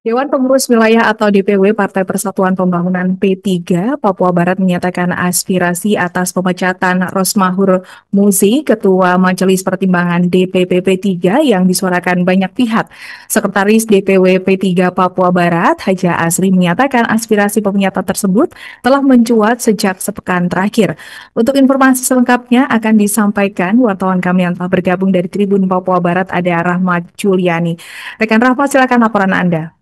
Dewan Pengurus Wilayah atau DPW Partai Persatuan Pembangunan P3 Papua Barat menyatakan aspirasi atas pemecatan Rosmahur Muzi, Ketua Majelis Pertimbangan DPP P3 yang disuarakan banyak pihak. Sekretaris DPW P3 Papua Barat, Haja Asri, menyatakan aspirasi pemecatan tersebut telah mencuat sejak sepekan terakhir. Untuk informasi selengkapnya akan disampaikan wartawan kami yang telah bergabung dari Tribun Papua Barat, ada Rahmat Juliani. Rekan Rahmat, silakan laporan Anda.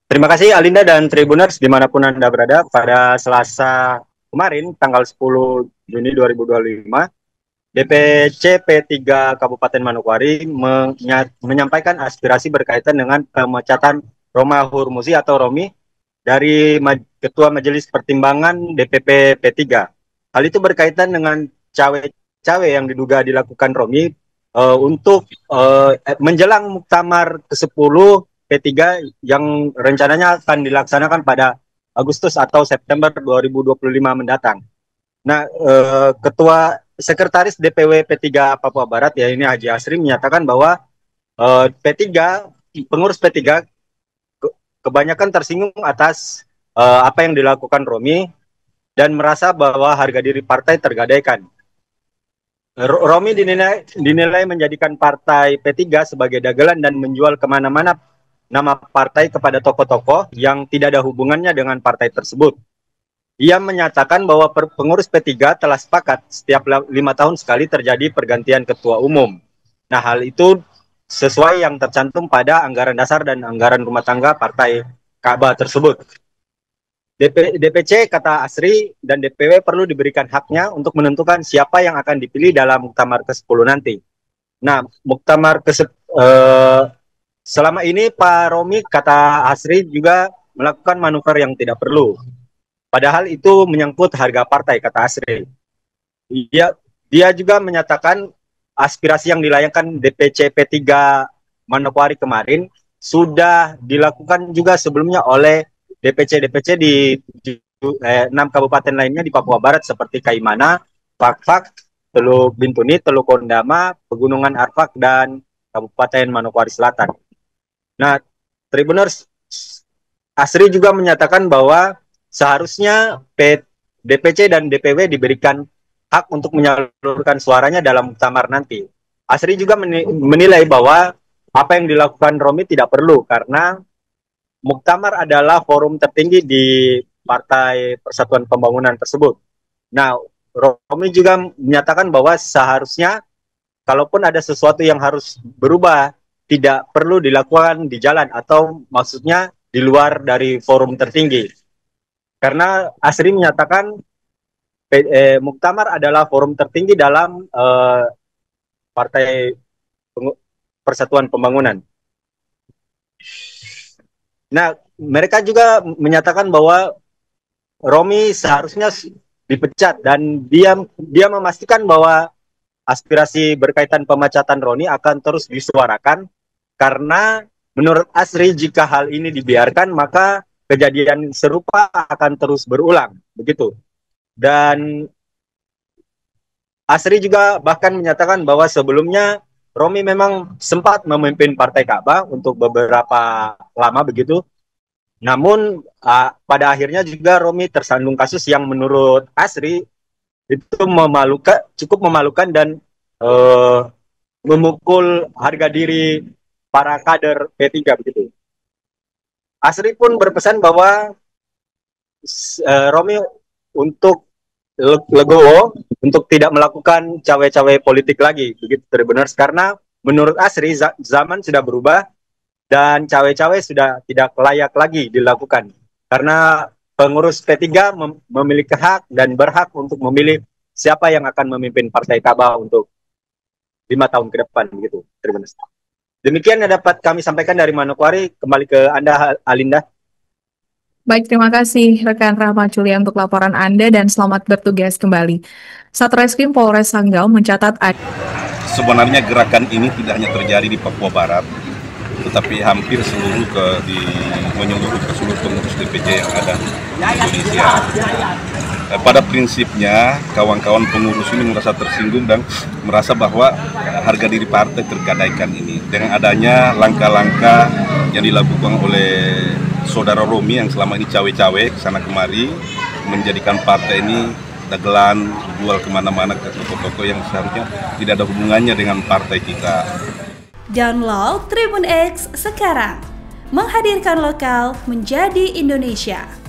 Terima kasih Alinda dan Tribuners dimanapun Anda berada. Pada Selasa kemarin, tanggal 10 Juni 2025, DPC P3 Kabupaten Manokwari menyampaikan aspirasi berkaitan dengan pemecatan Romahur Muzi atau Romi dari Ketua Majelis Pertimbangan DPP P3. Hal itu berkaitan dengan cawe-cawe yang diduga dilakukan Romi untuk menjelang Muktamar ke-10 P3 yang rencananya akan dilaksanakan pada Agustus atau September 2025 mendatang. Nah, Sekretaris DPW P3 Papua Barat, ya ini Haji Asri, menyatakan bahwa P3, pengurus P3 kebanyakan tersinggung atas apa yang dilakukan Romi dan merasa bahwa harga diri partai tergadaikan. Romi dinilai menjadikan partai P3 sebagai dagelan dan menjual kemana-mana nama partai kepada tokoh-tokoh yang tidak ada hubungannya dengan partai tersebut. Ia menyatakan bahwa pengurus P3 telah sepakat setiap 5 tahun sekali terjadi pergantian ketua umum. Nah, hal itu sesuai yang tercantum pada anggaran dasar dan anggaran rumah tangga partai Ka'bah tersebut. DPC, kata Asri, dan DPW perlu diberikan haknya untuk menentukan siapa yang akan dipilih dalam Muktamar ke-10 nanti. Nah, Muktamar selama ini Pak Romi, kata Asri, juga melakukan manuver yang tidak perlu. Padahal itu menyangkut harga partai, kata Asri. Dia juga menyatakan aspirasi yang dilayangkan DPC P3 Manokwari kemarin sudah dilakukan juga sebelumnya oleh DPC-DPC di 6 kabupaten lainnya di Papua Barat seperti Kaimana, Fakfak, Teluk Bintuni, Teluk Kondama, Pegunungan Arfak, dan Kabupaten Manokwari Selatan. Nah, Tribuners, Asri juga menyatakan bahwa seharusnya DPC dan DPW diberikan hak untuk menyalurkan suaranya dalam muktamar nanti. Asri juga menilai bahwa apa yang dilakukan Romi tidak perlu karena muktamar adalah forum tertinggi di Partai Persatuan Pembangunan tersebut. Nah, Romi juga menyatakan bahwa seharusnya kalaupun ada sesuatu yang harus berubah, tidak perlu dilakukan di jalan atau maksudnya di luar dari forum tertinggi. Karena Asri menyatakan muktamar adalah forum tertinggi dalam Partai Persatuan Pembangunan. Nah, mereka juga menyatakan bahwa Romi seharusnya dipecat dan dia memastikan bahwa aspirasi berkaitan pemecatan Romi akan terus disuarakan karena menurut Asri jika hal ini dibiarkan maka kejadian serupa akan terus berulang, begitu. Dan Asri juga bahkan menyatakan bahwa sebelumnya Romi memang sempat memimpin Partai Ka'bah untuk beberapa lama begitu. Namun pada akhirnya juga Romi tersandung kasus yang menurut Asri itu cukup memalukan dan memukul harga diri para kader P3 begitu. Asri pun berpesan bahwa Romi untuk legowo untuk tidak melakukan cawe-cawe politik lagi begitu Tribuners, karena menurut Asri zaman sudah berubah dan cawe-cawe sudah tidak layak lagi dilakukan karena pengurus P3 memiliki hak dan berhak untuk memilih siapa yang akan memimpin Partai Ka'bah untuk 5 tahun ke depan begitu Tribuners. Demikian yang dapat kami sampaikan dari Manokwari. Kembali ke Anda, Alinda. Baik, terima kasih rekan Rahmat Julia untuk laporan Anda dan selamat bertugas kembali. Satreskrim Polres Sanggau mencatat sebenarnya gerakan ini tidak hanya terjadi di Papua Barat, tetapi hampir menyeluruh ke seluruh pengurus DPC yang ada di Indonesia. Pada prinsipnya, kawan-kawan pengurus ini merasa tersinggung dan merasa bahwa harga diri partai tergadaikan ini. Dengan adanya langkah-langkah yang dilakukan oleh saudara Romi yang selama ini cawe-cawe kesana kemari, menjadikan partai ini dagelan, jual kemana-mana ke toko-toko yang seharusnya tidak ada hubungannya dengan partai kita. Download Tribun X sekarang, menghadirkan lokal menjadi Indonesia.